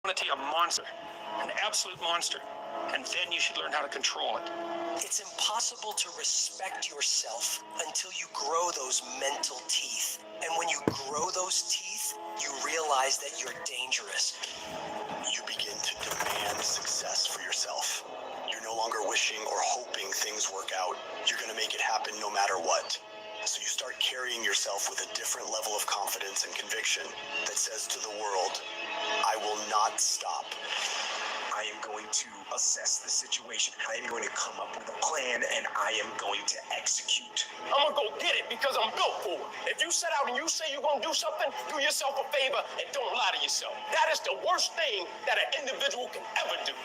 a monster, an absolute monster, and then you should learn how to control it. It's impossible to respect yourself until you grow those mental teeth. And when you grow those teeth, you realize that you're dangerous. You begin to demand success for yourself. You're no longer wishing or hoping things work out. You're going to make it happen no matter what. So you start carrying yourself with a different level of confidence and conviction that says to the world, I will not stop. I am going to assess the situation. I am going to come up with a plan, and I am going to execute. I'm gonna go get it because I'm built for it. If you set out and you say you're gonna do something, do yourself a favor and don't lie to yourself. That is the worst thing that an individual can ever do.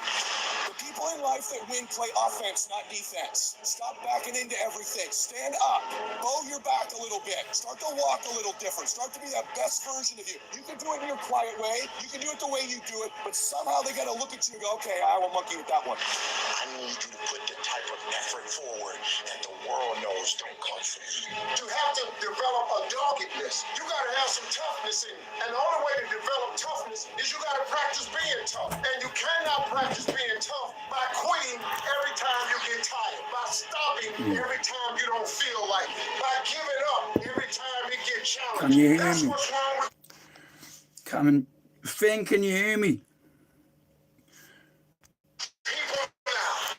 The people in life that win play offense, not defense. Stop backing into everything. Stand up. Bow your back a little bit. Start to walk a little different. Start to be that best version of you. You can do it in your quiet way. You can do it the way you do it, but somehow they got to look at you and go, okay, I will monkey with that one. I need you to put the type of effort forward that the world knows don't come from you. You have to develop a doggedness. You got to have some toughness in you. And the only way to develop toughness is you got to practice being tough. And you cannot practice being tough by quitting every time you get tired, by stopping every time you don't feel like it, by giving up every time you get challenged. Can you hear That's me? what's wrong with Finn, can you hear me? people now.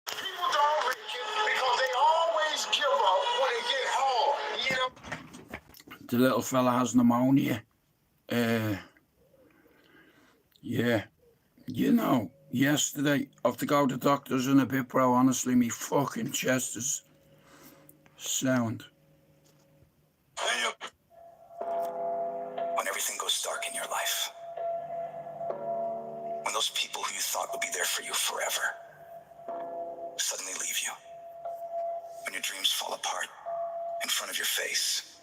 People don't make it because they always give up when it get hard. You know? The little fella has pneumonia. Yeah. You know, yesterday, I have to go to the doctors in a bit, bro. Honestly, me fucking chest is sound. When everything goes dark in your life, when those people who you thought would be there for you forever suddenly leave you, when your dreams fall apart in front of your face,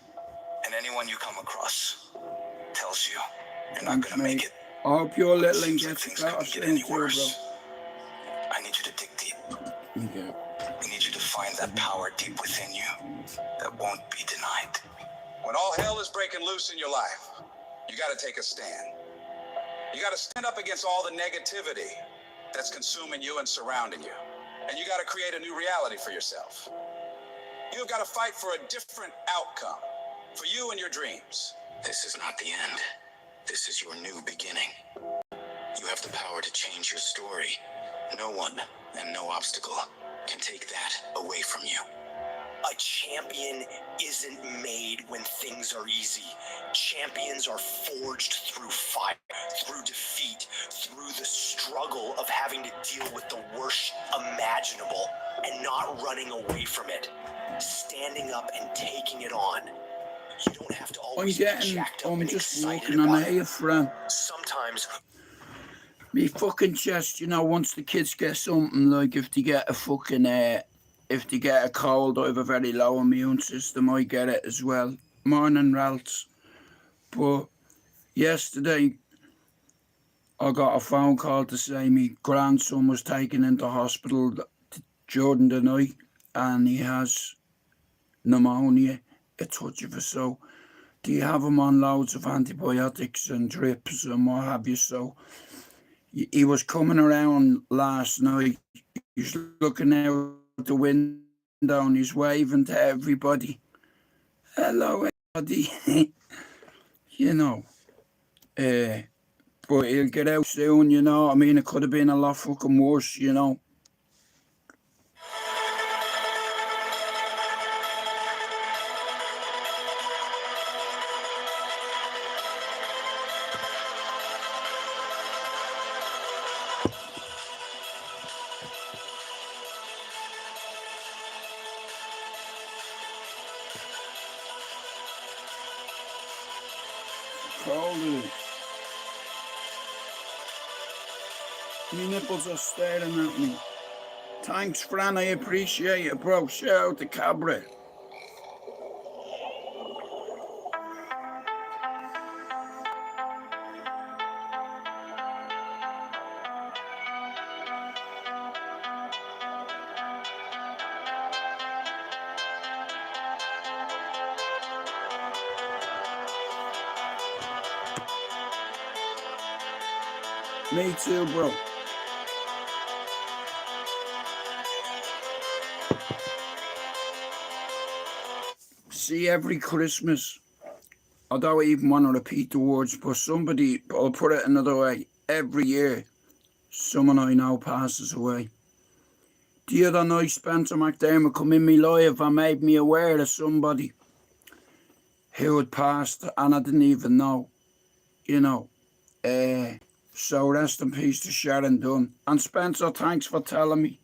and anyone you come across tells you you're not going to make it. I hope your little one Seems like gets things better couldn't get soon any too, bro. worse. I need you to dig deep. Okay. I need you to find that power deep within you that won't be denied. When all hell is breaking loose in your life, you got to take a stand. You got to stand up against all the negativity that's consuming you and surrounding you. And you got to create a new reality for yourself. You've got to fight for a different outcome for you and your dreams. This is not the end. This is your new beginning. You have the power to change your story. No one and no obstacle can take that away from you. A champion isn't made when things are easy. Champions are forged through fire, through defeat, through the struggle of having to deal with the worst imaginable and not running away from it. Standing up and taking it on. You don't have to always be jacked up and just excited walking on about air, it. friend. Sometimes Me fucking chest, you know, once the kids get something, like if they get a fucking, if they get a cold, I have a very low immune system, I get it as well. Morning, Ralphs. But yesterday, I got a phone call to say my grandson was taken into hospital during the night and he has pneumonia, a touch of it. So do you have him on loads of antibiotics and drips and what have you? So he was coming around last night. He's looking out the window and he's waving to everybody. Hello, everybody. You know. But he'll get out soon, you know. I mean, it could have been a lot fucking worse, you know. Cold it is. My nipples are staring at me. Thanks, Fran, I appreciate it, bro. Shout out to Cabra. Me too, bro. See, every Christmas, I don't even want to repeat the words, but I'll put it another way. Every year, someone I know passes away. The other night, Spencer McDermott come in me live and made me aware of somebody who had passed and I didn't even know, you know. So rest in peace to Sharon Dunn. And Spencer, thanks for telling me.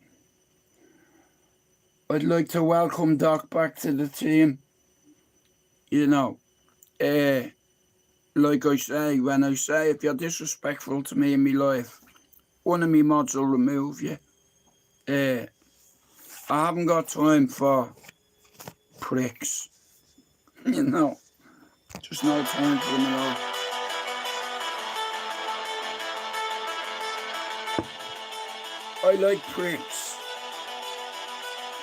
I'd like to welcome Doc back to the team. You know, like I say, when I say if you're disrespectful to me in my life, one of me mods will remove you. I haven't got time for pricks. You know, just no time for them at all. I like pricks,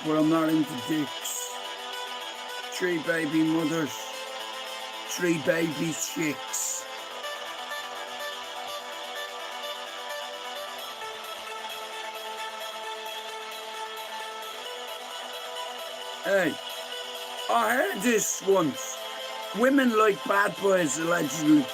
but I'm not into dicks. 3 baby mothers, 3 baby chicks. Hey, I heard this once. Women like bad boys, allegedly.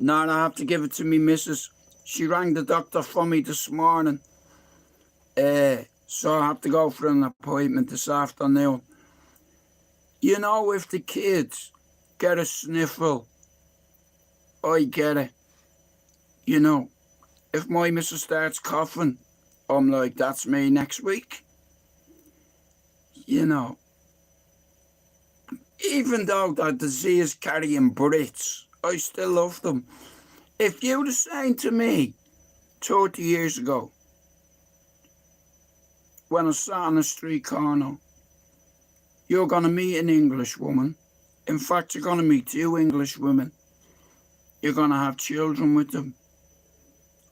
Nah, I have to give it to me missus. She rang the doctor for me this morning. So I have to go for an appointment this afternoon. You know, if the kids get a sniffle, I get it. You know, if my missus starts coughing, I'm like, that's me next week. You know, even though that disease carrying Brits, I still love them. If you were saying to me 30 years ago, when I sat on a street corner, you're going to meet an English woman. In fact, you're going to meet 2 English women. You're going to have children with them.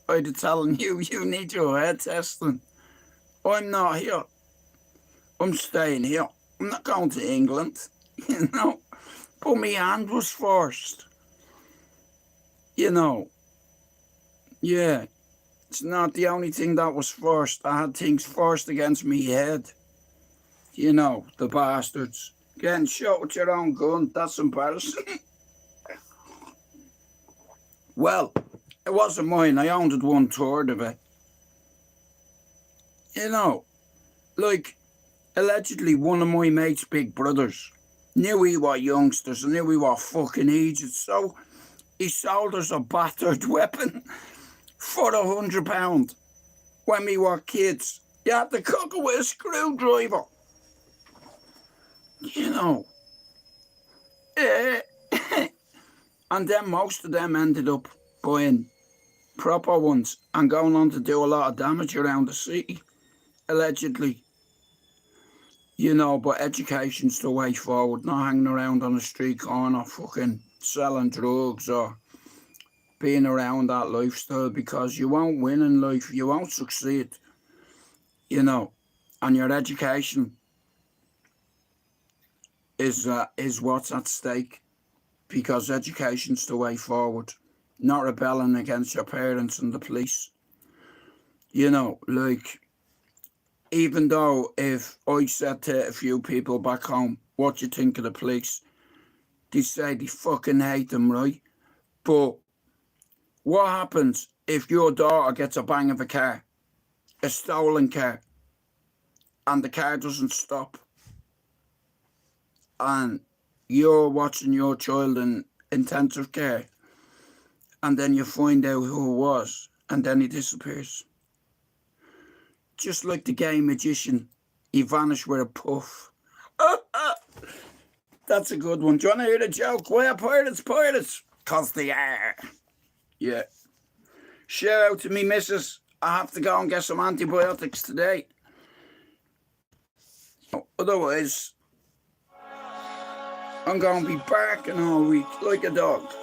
I'd be telling you, you need your hair testing. I'm not here. I'm staying here. I'm not going to England, you know. But my hand was forced. You know, yeah, it's not the only thing that was forced. I had things forced against me head. You know, the bastards. Getting shot with your own gun, that's embarrassing. Well, it wasn't mine. I owned it 1/3 of it. You know, like, allegedly one of my mate's big brothers knew we were youngsters and knew we were fucking idiots, so he sold us a battered weapon for £100 when we were kids. You had to cook it with a screwdriver. You know. And then most of them ended up buying proper ones and going on to do a lot of damage around the city, allegedly. You know, but education's the way forward, not hanging around on the street corner fucking selling drugs or being around that lifestyle, because you won't win in life, you won't succeed, you know, and your education is what's at stake, because education's the way forward, not rebelling against your parents and the police. You know, like, even though if I said to a few people back home, what do you think of the police? They say they fucking hate them, right? But what happens if your daughter gets a bang of a car, a stolen car, and the car doesn't stop? And you're watching your child in intensive care, and then you find out who it was, and then he disappears. Just like the gay magician, he vanished with a puff. That's a good one. Do you want to hear the joke? Why are pirates pirates? 'Cause they are. Yeah. Shout out to me missus. I have to go and get some antibiotics today. Otherwise, I'm going to be barking all week like a dog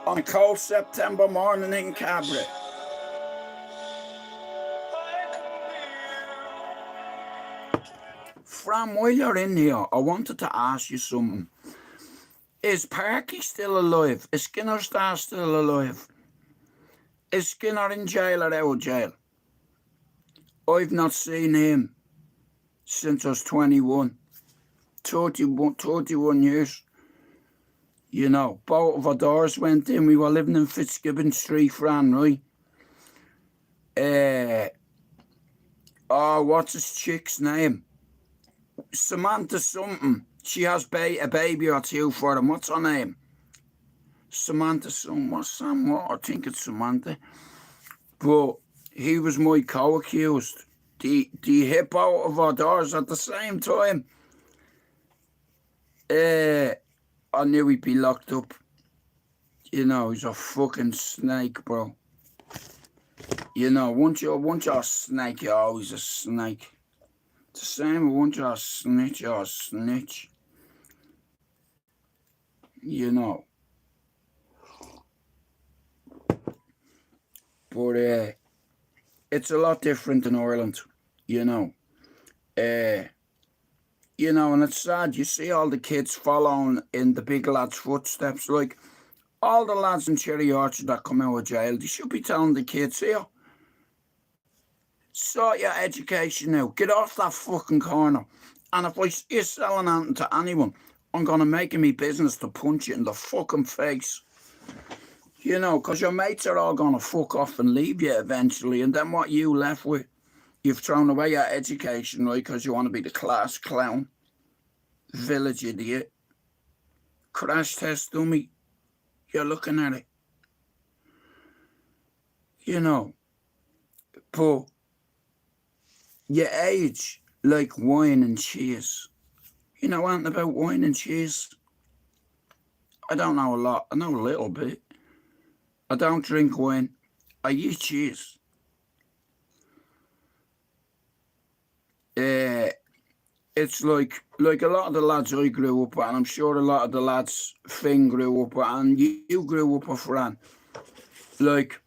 on a cold September morning in Cabra. Fran, while you're in here, I wanted to ask you something. Is Parky still alive? Is Skinner Star still alive? Is Skinner in jail or out of jail? I've not seen him since I was 21. 31 years. You know, both of our doors went in. We were living in Fitzgibbon Street, Fran, right? What's his chick's name? Samantha something. She has a baby or two for him. What's her name? Samantha something. What's Sam? What? I think it's Samantha. But he was my co-accused. The hit both of our doors at the same time. I knew he'd be locked up. You know, he's a fucking snake, bro. You know, once you're a snake, you're always a snake. It's the same, once you're a snitch, you're a snitch. You know. But it's a lot different in Ireland, you know. You know, and it's sad. You see all the kids following in the big lads' footsteps. Like, all the lads in Cherry Orchard that come out of jail, they should be telling the kids, here, sort your education out. Get off that fucking corner. And if I see you selling anything to anyone, I'm going to make it my business to punch you in the fucking face. You know, because your mates are all going to fuck off and leave you eventually. And then what you left with? You've thrown away your education, right, because you want to be the class clown. Village idiot. Crash test dummy. You're looking at it. You know. But you age like wine and cheese. You know anything about wine and cheese? I don't know a lot. I know a little bit. I don't drink wine. I eat cheese. It's like a lot of the lads I grew up with, and I'm sure a lot of the lads Finn grew up with, and you grew up with, Fran. Like,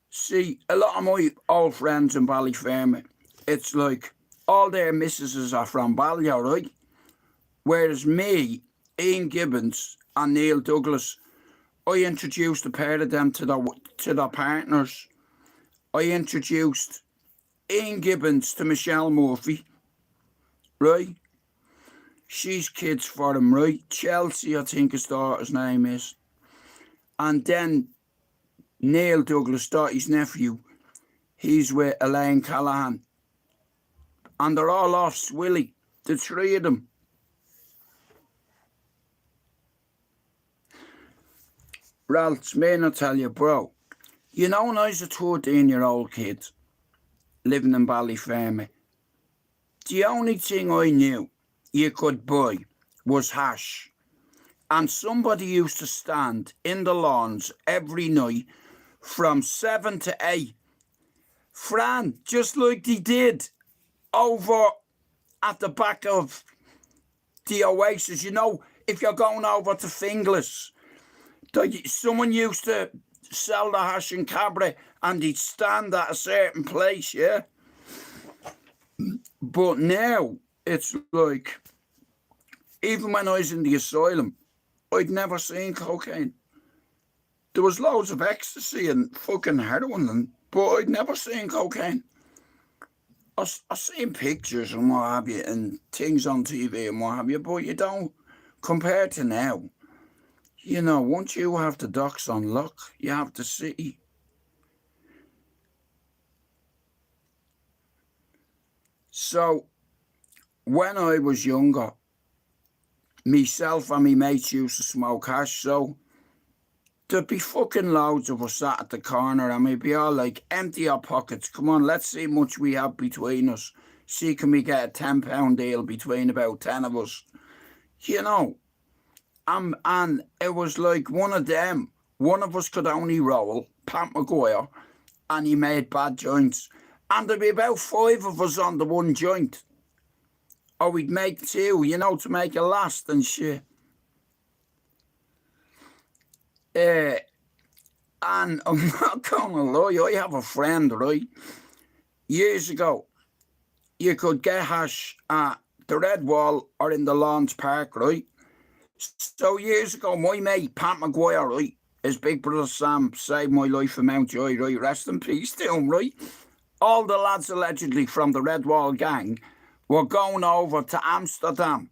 see, a lot of my old friends in Ballyfermot, it's like all their missuses are from Ballier, right? Whereas me, Ian Gibbons, and Neil Douglas, I introduced a pair of them to their partners. I introduced Ian Gibbons to Michelle Murphy, right? She's kids for him, right? Chelsea, I think his daughter's name is. And then Neil Douglas, his nephew, he's with Elaine Callahan. And they're all off Swilly, the three of them. Ralph, may I tell you, bro, you know when I was a 13-year-old kid living in Ballyfermot, the only thing I knew you could buy was hash. And somebody used to stand in the lawns every night from 7 to 8. Fran, just like they did over at the back of the Oasis. You know, if you're going over to Finglas, someone used to sell the hash in Cabra and he'd stand at a certain place, yeah? But now, it's like, even when I was in the asylum, I'd never seen cocaine. There was loads of ecstasy and fucking heroin, but I'd never seen cocaine. I've seen pictures and what have you, and things on TV and what have you, but you don't, compared to now, you know, once you have the docks on lock, you have the city. So, when I was younger, myself and my mates used to smoke hash, so there'd be fucking loads of us sat at the corner and we'd be all like, empty our pockets, come on, let's see how much we have between us. See, can we get a £10 deal between about 10 of us? You know, and it was like one of them, one of us could only roll, Pat Maguire, and he made bad joints. And there'd be about 5 of us on the one joint. Or we'd make 2, you know, to make it last and shit. And I'm not gonna lie, I have a friend, right? Years ago, you could get hash at the Red Wall or in the Lawns Park, right? So years ago, my mate, Pat Maguire, right? His big brother Sam saved my life from Mountjoy, right? Rest in peace to him, right? All the lads allegedly from the Red Wall gang were going over to Amsterdam.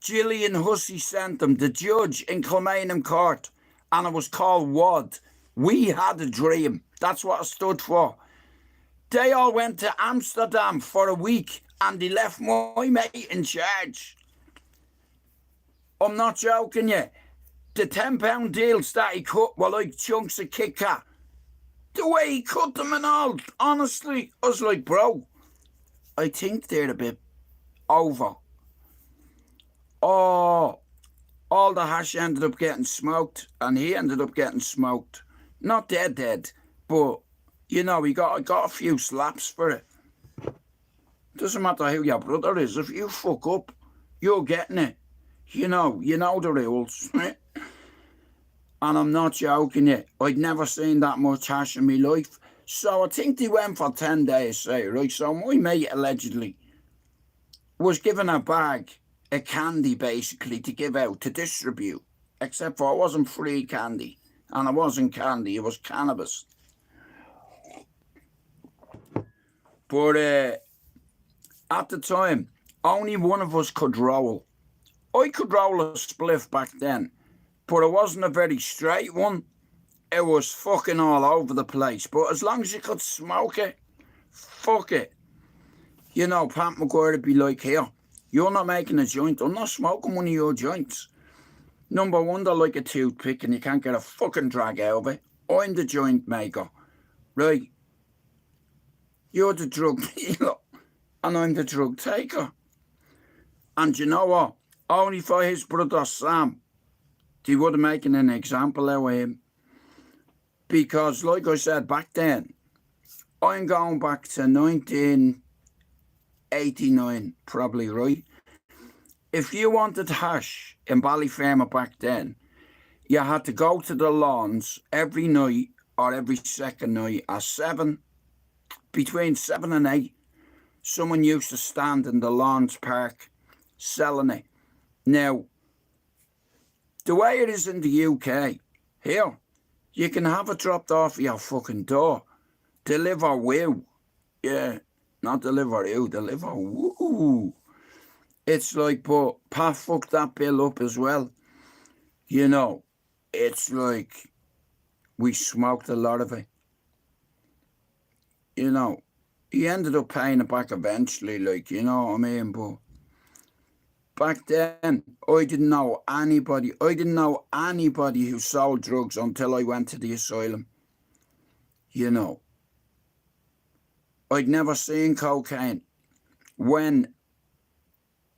Gillian Hussey sent them, the judge in Kilmainham Court, and it was called WAD. We had a dream. That's what it stood for. They all went to Amsterdam for a week and they left my mate in charge. I'm not joking you. The £10 deals that he cut were like chunks of Kit Kat. The way he cut them and all, honestly, I was like, bro, I think they're a bit over. Oh, all the hash ended up getting smoked, and he ended up getting smoked. Not dead, but, you know, he got a few slaps for it. Doesn't matter who your brother is. If you fuck up, you're getting it. You know the rules. And I'm not joking you. I'd never seen that much hash in my life. So I think they went for 10 days, say, right? So my mate allegedly was given a bag of candy, basically, to give out, to distribute. Except for it wasn't free candy. And it wasn't candy, it was cannabis. But at the time, only one of us could roll. I could roll a spliff back then, but it wasn't a very straight one. It was fucking all over the place. But as long as you could smoke it, fuck it. You know, Pat McGuire would be like, here, you're not making a joint. I'm not smoking one of your joints. Number one, they're like a toothpick and you can't get a fucking drag out of it. I'm the joint maker. Right? You're the drug dealer and I'm the drug taker. And you know what? Only for his brother Sam, they would have making an example out of him. Because, like I said back then, I'm going back to 1989, probably, right? If you wanted hash in Ballyfermot back then, you had to go to the lawns every night or every second night at 7, between 7 and 8. Someone used to stand in the Lawns Park selling it. Now, the way it is in the UK, here, you can have it dropped off your fucking door. Deliver woo. Yeah, not deliver you, deliver woo. It's like, but Pat fucked that bill up as well. You know, it's like we smoked a lot of it. You know, he ended up paying it back eventually, like, you know what I mean? But back then, I didn't know anybody. I didn't know anybody who sold drugs until I went to the asylum. You know, I'd never seen cocaine. When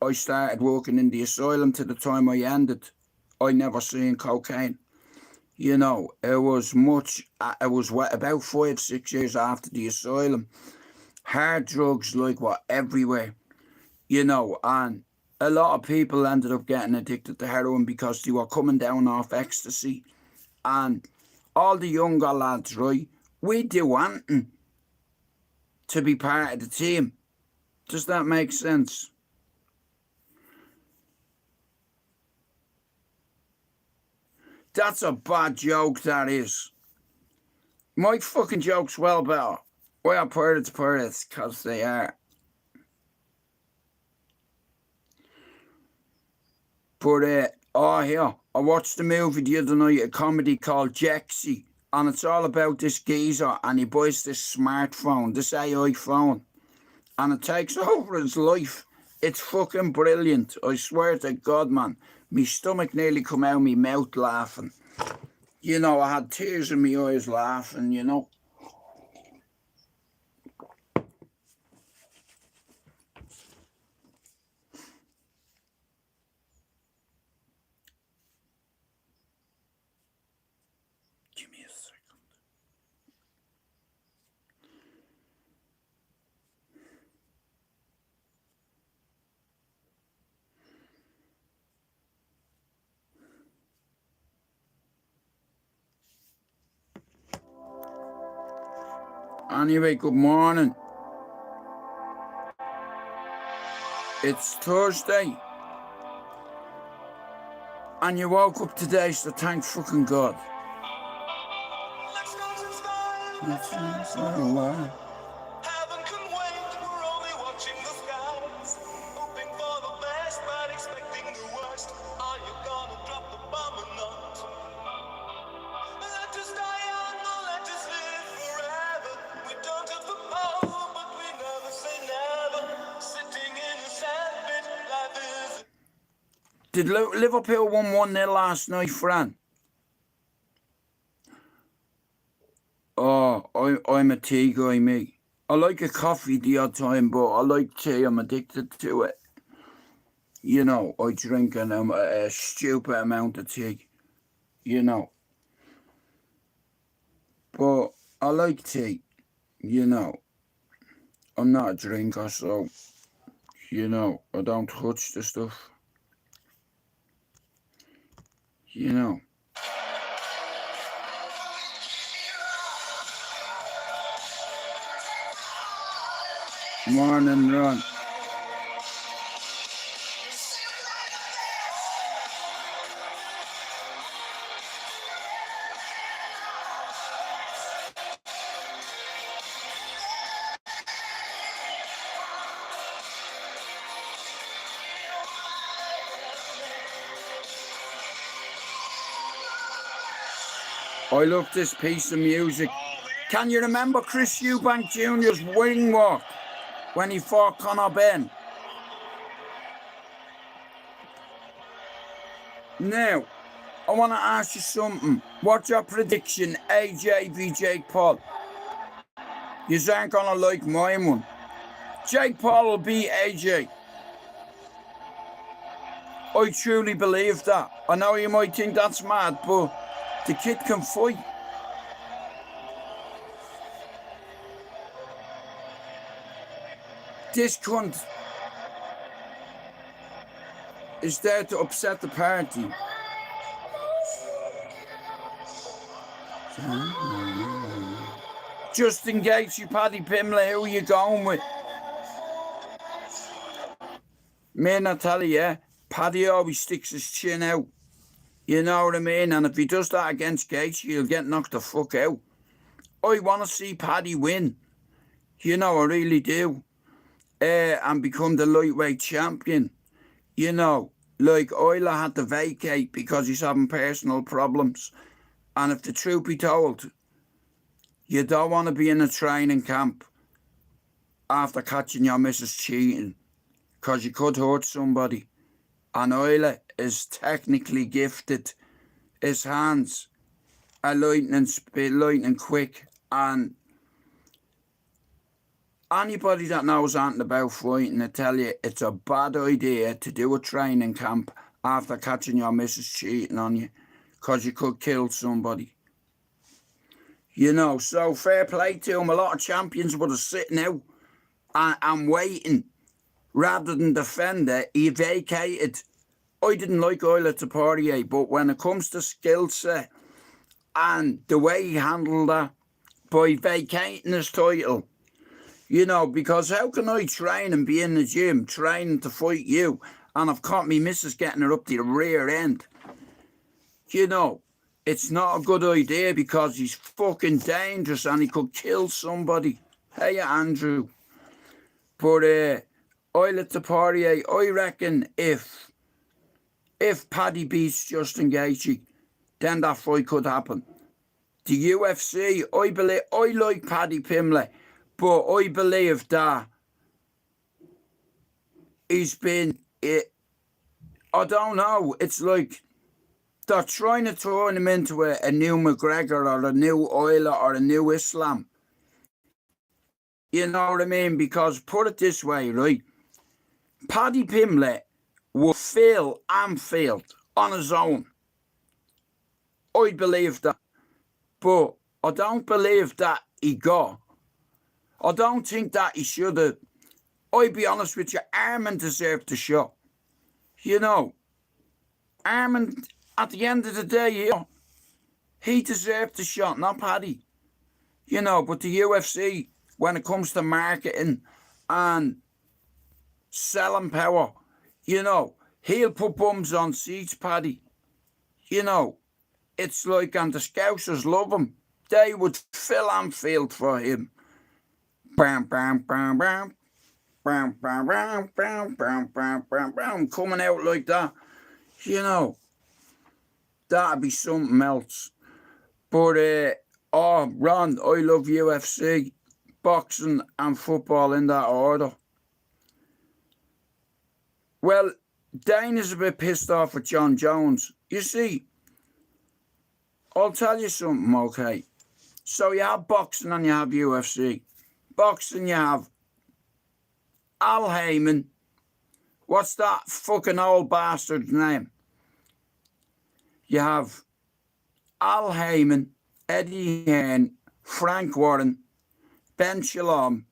I started working in the asylum to the time I ended, I never seen cocaine. You know, it was about 5-6 years after the asylum. Hard drugs like what everywhere, you know, and a lot of people ended up getting addicted to heroin because they were coming down off ecstasy. And all the younger lads, right, we do anything to be part of the team. Does that make sense? That's a bad joke, that is. My fucking joke's well better. Well, pirates, because they are. But, here, I watched a movie the other night, a comedy called Jexy, and it's all about this geezer, and he buys this smartphone, this AI phone, and it takes over his life. It's fucking brilliant. I swear to God, man. My stomach nearly come out of my mouth laughing. You know, I had tears in my eyes laughing, you know. Give me a second. Anyway, good morning. It's Thursday. And you woke up today, so thank fucking God. Let's go to Heaven can wait, we're only watching the skies. Hoping for the best, but expecting the worst. Are you gonna drop the bomb or not? Let us die young or let us live forever. We don't have the power, but we never say never. Sitting in a sandpit, life is... Did Liverpool won 1-0 last night, Fran? Oh, I'm a tea guy, me. I like a coffee the odd time, but I like tea. I'm addicted to it. You know, I drink a stupid amount of tea. You know. But I like tea. You know. I'm not a drinker, so... You know, I don't touch the stuff. You know. Morning, Ron. I love this piece of music. Can you remember Chris Eubank Jr.'s wing walk when he fought Conor Ben? Now, I want to ask you something. What's your prediction, AJ v Jake Paul? You aren't going to like my one. Jake Paul will beat AJ. I truly believe that. I know you might think that's mad, but the kid can fight. This cunt is there to upset the party. Justin Gaethje, Paddy Pimblett, who are you going with? Man, I tell you, yeah, Paddy always sticks his chin out. You know what I mean? And if he does that against Gaethje, he'll get knocked the fuck out. I want to see Paddy win. You know, I really do. And become the lightweight champion. You know, like Euler had to vacate because he's having personal problems. And if the truth be told, you don't want to be in a training camp after catching your missus cheating, because you could hurt somebody. And Euler is technically gifted. His hands are lightning quick, and anybody that knows anything about fighting, I tell you, it's a bad idea to do a training camp after catching your missus cheating on you, because you could kill somebody. You know, so fair play to him. A lot of champions would have sitting out and waiting. Rather than defend it, he vacated. I didn't like Euler to Poirier, but when it comes to skill set and the way he handled that by vacating his title, you know, because how can I train and be in the gym training to fight you, and I've caught me missus getting her up to the rear end? You know, it's not a good idea because he's fucking dangerous and he could kill somebody. Hey, Andrew. But Euler to Poirier, I reckon if Paddy beats Justin Gaethje, then that fight could happen. The UFC, I like Paddy Pimblett, but I believe that he's been, I don't know, it's like they're trying to turn him into a new McGregor or a new Euler or a new Islam. You know what I mean? Because put it this way, right? Paddy Pimblett will fill Anfield on his own. I believe that. But I don't believe that he got. I don't think that he should have. I'll be honest with you, Arman deserved the shot. You know, Arman, at the end of the day, he deserved the shot, not Paddy. You know, but the UFC, when it comes to marketing and selling power, you know, he'll put bums on seats, Paddy. You know, it's like, and the Scousers love him. They would fill Anfield for him. Bam, bam, bam, bam. Bam, bam, bam, bam, bam, bam, bam, bam. Coming out like that. You know, that'd be something else. But, Ron, I love UFC, boxing and football in that order. Well, Dana's a bit pissed off at John Jones. You see, I'll tell you something, okay? So you have boxing and you have UFC. Boxing, you have Al Heyman. What's that fucking old bastard's name? You have Al Heyman, Eddie Hearn, Frank Warren, Ben Shalom,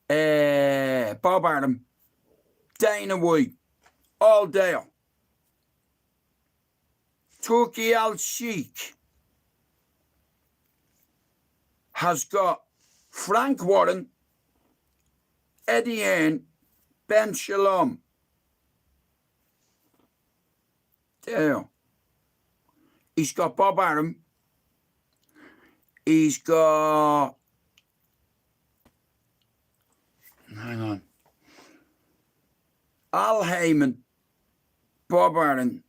Bob Arum, Dana White, all there. Turki Al-Sheikh has got Frank Warren, Eddie Hearn, Ben Shalom. There. He's got Bob Arum. He's got... Hang on. Al Heyman, Bob Arum,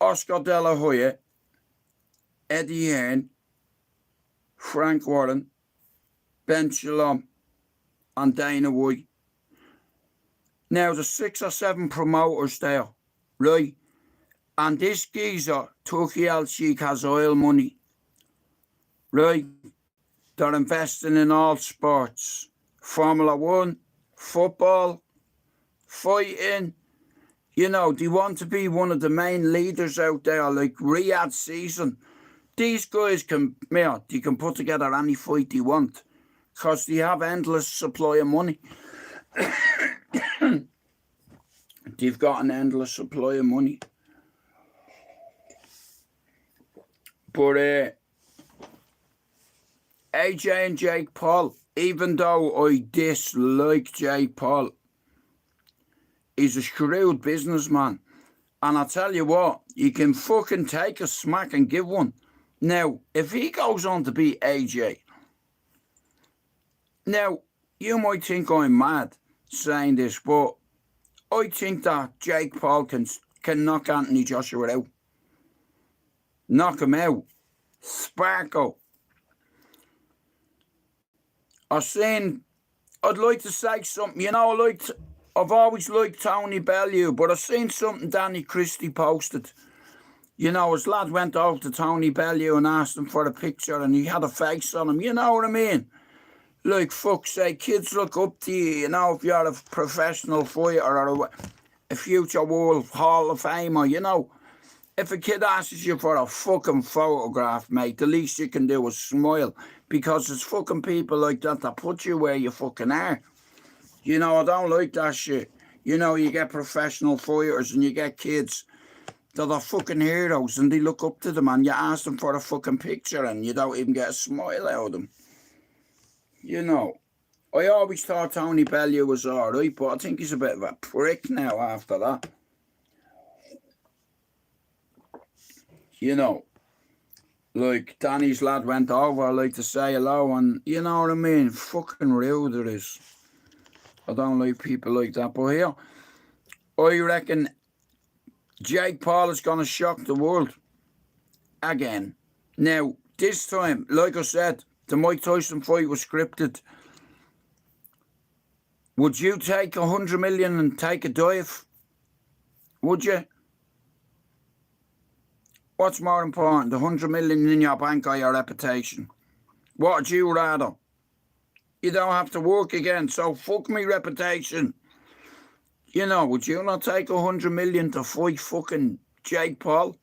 Oscar De La Hoya, Eddie Hearn, Frank Warren, Ben Shalom, and Dana White. Now, there's 6 or 7 promoters there, right? And this geezer, Turki Al-Sheikh, has oil money, right? They're investing in all sports. Formula 1, football, fighting. You know, they want to be one of the main leaders out there, like Riyadh Season. These guys can, they can put together any fight they want because they have endless supply of money. They've got an endless supply of money. But AJ and Jake Paul, even though I dislike Jake Paul, he's a shrewd businessman. And I tell you what, he can fucking take a smack and give one. Now, if he goes on to beat AJ, now, you might think I'm mad saying this, but I think that Jake Paul can knock Anthony Joshua out. Knock him out. Sparkle. I'd like to say something, you know, I've always liked Tony Bellew, but I've seen something Danny Christie posted. You know, his lad went over to Tony Bellew and asked him for a picture and he had a face on him, you know what I mean? Like, fuck's sake, kids look up to you, you know, if you're a professional fighter or a future World Hall of Famer, you know. If a kid asks you for a fucking photograph, mate, the least you can do is smile. Because it's fucking people like that that put you where you fucking are. You know, I don't like that shit. You know, you get professional fighters and you get kids that are fucking heroes and they look up to them and you ask them for a fucking picture and you don't even get a smile out of them. You know, I always thought Tony Bellew was alright, but I think he's a bit of a prick now after that. You know, like Danny's lad went over, like to say hello, and you know what I mean? Fucking rude it is. I don't like people like that. But here, I reckon Jake Paul is going to shock the world again. Now, this time, like I said, the Mike Tyson fight was scripted. Would you take 100 million and take a dive? Would you? What's more important, the 100 million in your bank or your reputation? What would you rather? You don't have to work again, so fuck me reputation. You know, would you not take 100 million to fight fucking Jake Paul?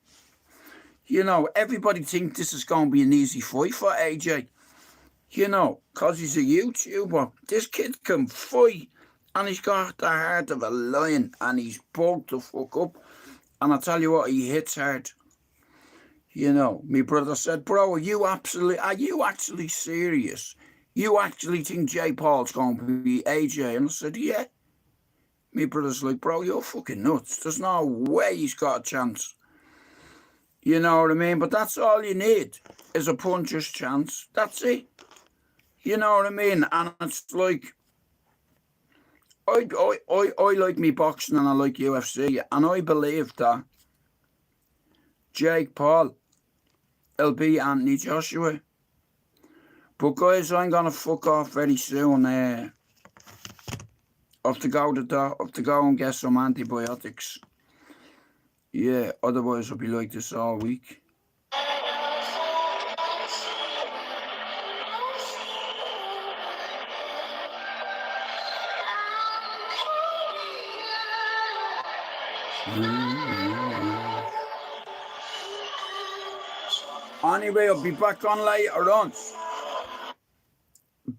You know, everybody thinks this is going to be an easy fight for AJ. You know, because he's a YouTuber. This kid can fight, and he's got the heart of a lion, and he's bugged the fuck up. And I tell you what, he hits hard. You know, my brother said, bro, are you actually serious? You actually think Jay Paul's going to be AJ? And I said, yeah. My brother's like, bro, you're fucking nuts. There's no way he's got a chance. You know what I mean? But that's all you need is a puncher's chance. That's it. You know what I mean? And it's like, I like me boxing and I like UFC. And I believe that Jake Paul will beat Anthony Joshua. But guys, I'm going to fuck off very soon. I have to go and get some antibiotics. Yeah, otherwise I'll be like this all week. Anyway, I'll be back on later on.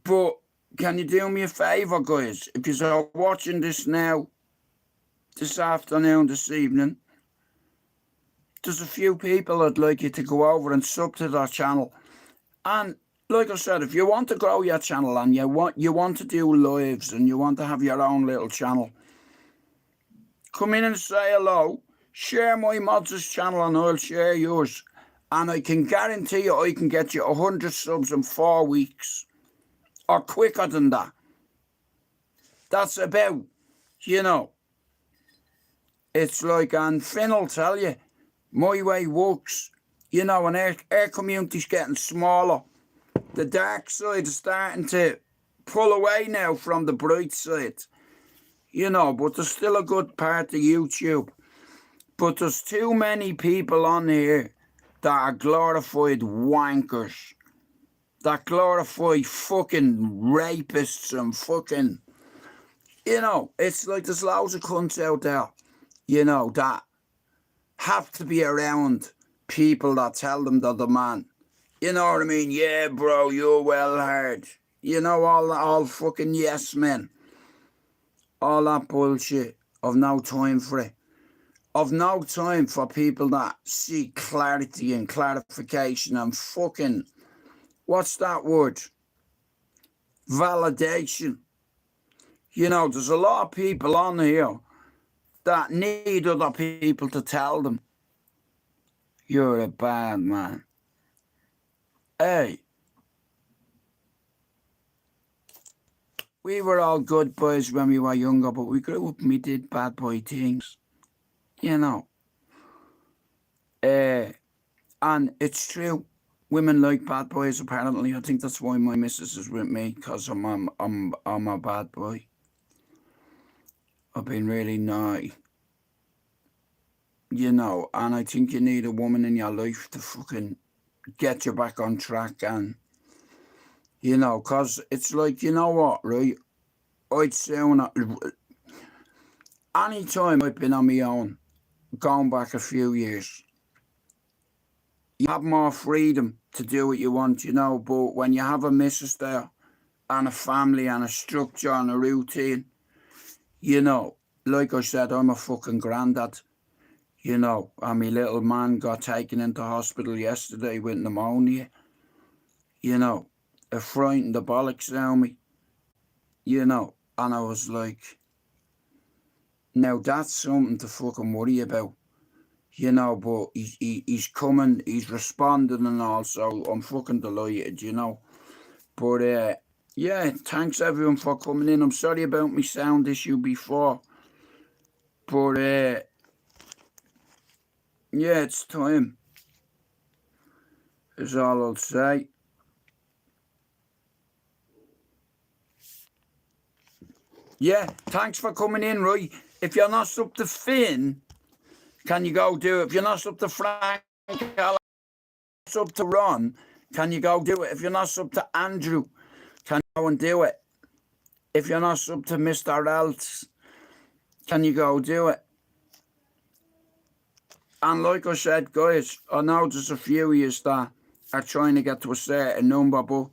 But can you do me a favour, guys? If you're watching this now, this afternoon, this evening, there's a few people I'd like you to go over and sub to their channel. And like I said, if you want to grow your channel and you want to do lives and you want to have your own little channel, come in and say hello, share my mods' channel and I'll share yours. And I can guarantee you I can get you 100 subs in 4 weeks. Or quicker than that. That's about, you know, it's like, and Finn will tell you, my way works. You know, and our community's getting smaller. The dark side is starting to pull away now from the bright side. You know, but there's still a good part of YouTube. But there's too many people on here that are glorified wankers. That glorify fucking rapists and fucking, you know, it's like there's loads of cunts out there, you know, that have to be around people that tell them they're the man. You know what I mean? Yeah, bro, you're well hard. You know, all fucking yes men. All that bullshit. I've no time for it. I've no time for people that seek clarity and clarification and fucking, what's that word? Validation. You know, there's a lot of people on here that need other people to tell them, you're a bad man. Hey, we were all good boys when we were younger, but we grew up and we did bad boy things. You know. And it's true. Women like bad boys, apparently. I think that's why my missus is with me, because I'm a bad boy. I've been really naughty. You know, and I think you need a woman in your life to fucking get you back on track. And, you know, because it's like, you know what, right? I'd soon, any time I've been on my own, going back a few years, you have more freedom to do what you want, you know, but when you have a missus there and a family and a structure and a routine, you know, like I said, I'm a fucking granddad, you know, and my little man got taken into hospital yesterday with pneumonia, you know, it frightened the bollocks out of me, you know, and I was like, now that's something to fucking worry about. You know, but he's coming, he's responding and all, so I'm fucking delighted, you know. But, yeah, thanks everyone for coming in. I'm sorry about my sound issue before. But, yeah, it's time. Is all I'll say. Yeah, thanks for coming in, right? If you're not up to Finn, can you go do it? If you're not up to Frank, up to Ron, can you go do it? If you're not up to Andrew, can you go and do it? If you're not up to Mr. Else, can you go do it? And like I said, guys, I know there's a few of you that are trying to get to a certain number, but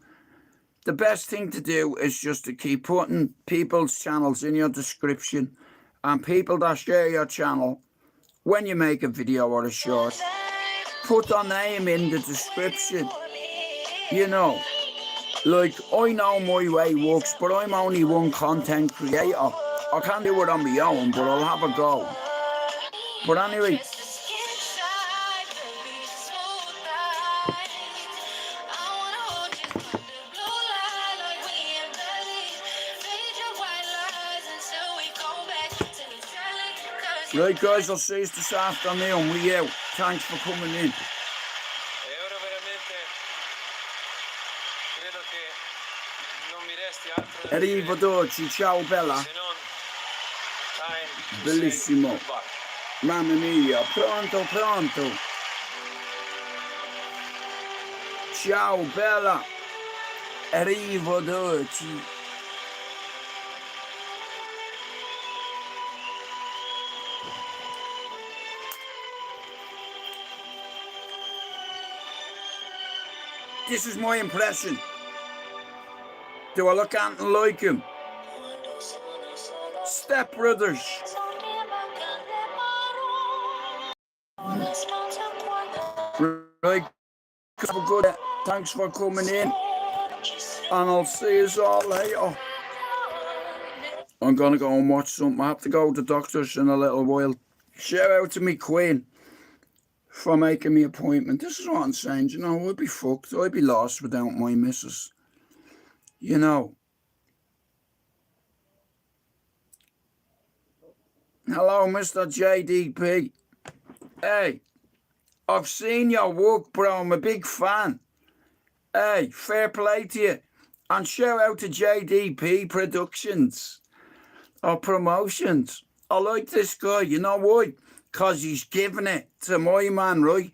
the best thing to do is just to keep putting people's channels in your description, and people that share your channel when you make a video or a short, put their name in the description. You know, like, I know my way works, but I'm only one content creator. I can't do it on my own, but I'll have a go. But anyway, right, guys, I'll see you this afternoon. We out. Thanks for coming in. Arrivederci, ciao bella. Bellissimo. Mamma mia, pronto, pronto. Ciao bella. Arrivederci. This is my impression. Do I look anything like him? Step Brothers. Right, good. Thanks for coming in. And I'll see you all later. I'm gonna go and watch something. I have to go to the doctor's in a little while. Shout out to me Queen for making me appointment. This is what I'm saying, you know, I'd be fucked. I'd be lost without my missus. You know. Hello, Mr. JDP. Hey, I've seen your work, bro. I'm a big fan. Hey, fair play to you. And shout out to JDP Productions or Promotions. I like this guy. You know why? Because he's giving it to my man, right?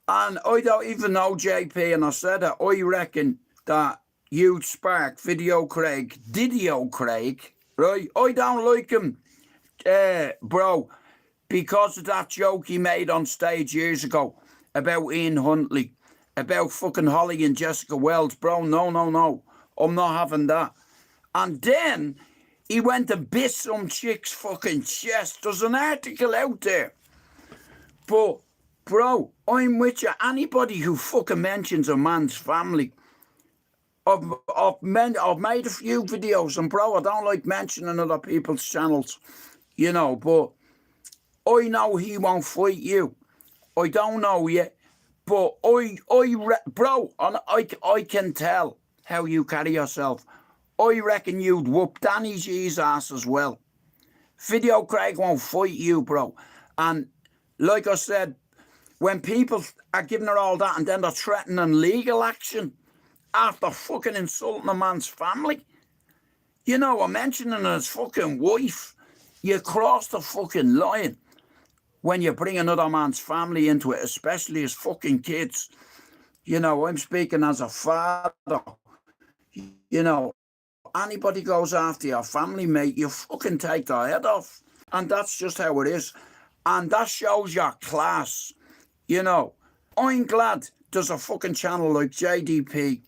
And I don't even know JP, and I said it. I reckon that you'd spark Didio Craig, right? I don't like him, bro, because of that joke he made on stage years ago about Ian Huntley, about fucking Holly and Jessica Wells, bro. No. I'm not having that. And then he went and bit some chick's fucking chest. There's an article out there. But, bro, I'm with you. Anybody who fucking mentions a man's family, I've made a few videos, and bro, I don't like mentioning other people's channels, you know, but I know he won't fight you. I don't know yet, but bro, I can tell how you carry yourself. I reckon you'd whoop Danny G's ass as well. Didio Craig won't fight you, bro. And like I said, when people are giving her all that and then they're threatening legal action after fucking insulting a man's family, you know, or mentioning his fucking wife, you cross the fucking line when you bring another man's family into it, especially his fucking kids. You know, I'm speaking as a father. You know, anybody goes after your family, mate, you fucking take their head off. And that's just how it is. And that shows your class. You know, I'm glad there's a fucking channel like JDP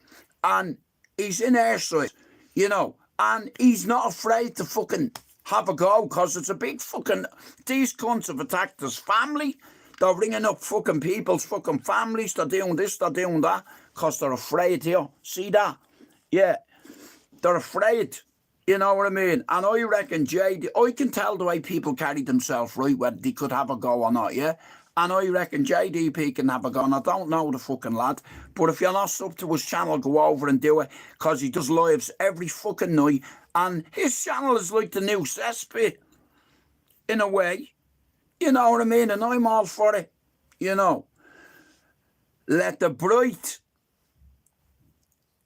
and he's in airside, you know, and he's not afraid to fucking have a go because it's a big fucking... These cunts have attacked his family. They're ringing up fucking people's fucking families. They're doing this, they're doing that because they're afraid here. See that? Yeah. They're afraid. You know what I mean? And I reckon I can tell the way people carry themselves, right, whether they could have a go or not, yeah? And I reckon JDP can have a go. And I don't know the fucking lad, but if you're not sub to his channel, go over and do it, because he does lives every fucking night. And his channel is like the new cesspit, in a way. You know what I mean? And I'm all for it, you know. Let the bright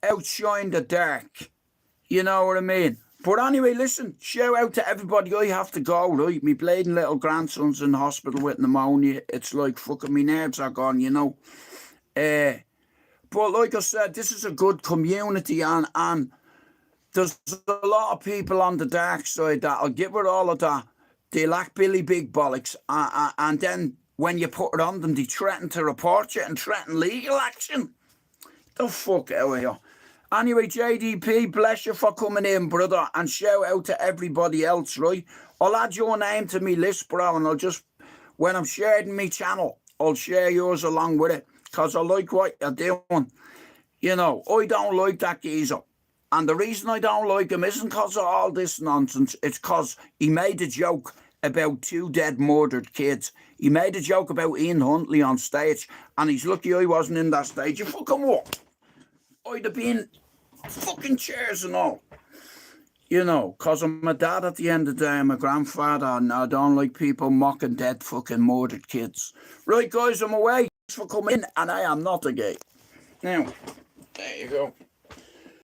outshine the dark. You know what I mean? But anyway, listen, shout out to everybody. I have to go, right? Me bleeding little grandson's in the hospital with pneumonia. It's like fucking me nerves are gone, you know. But like I said, this is a good community, and there's a lot of people on the dark side that I'll give it all of that. They lack Billy Big Bollocks, and then when you put it on them, they threaten to report you and threaten legal action. The fuck out of here. Anyway, JDP, bless you for coming in, brother, and shout out to everybody else, right? I'll add your name to me list, bro, and I'll just, when I'm sharing my channel, I'll share yours along with it, because I like what you're doing. You know, I don't like that geezer. And the reason I don't like him isn't because of all this nonsense. It's because he made a joke about 2 dead murdered kids. He made a joke about Ian Huntley on stage, and he's lucky I wasn't in that stage. You fucking what? I'd have been fucking chairs and all. You know, because I'm a dad at the end of the day. I'm a grandfather, and I don't like people mocking dead fucking murdered kids. Right, guys, I'm away. Thanks for coming in, and I am not a gay. Now, there you go.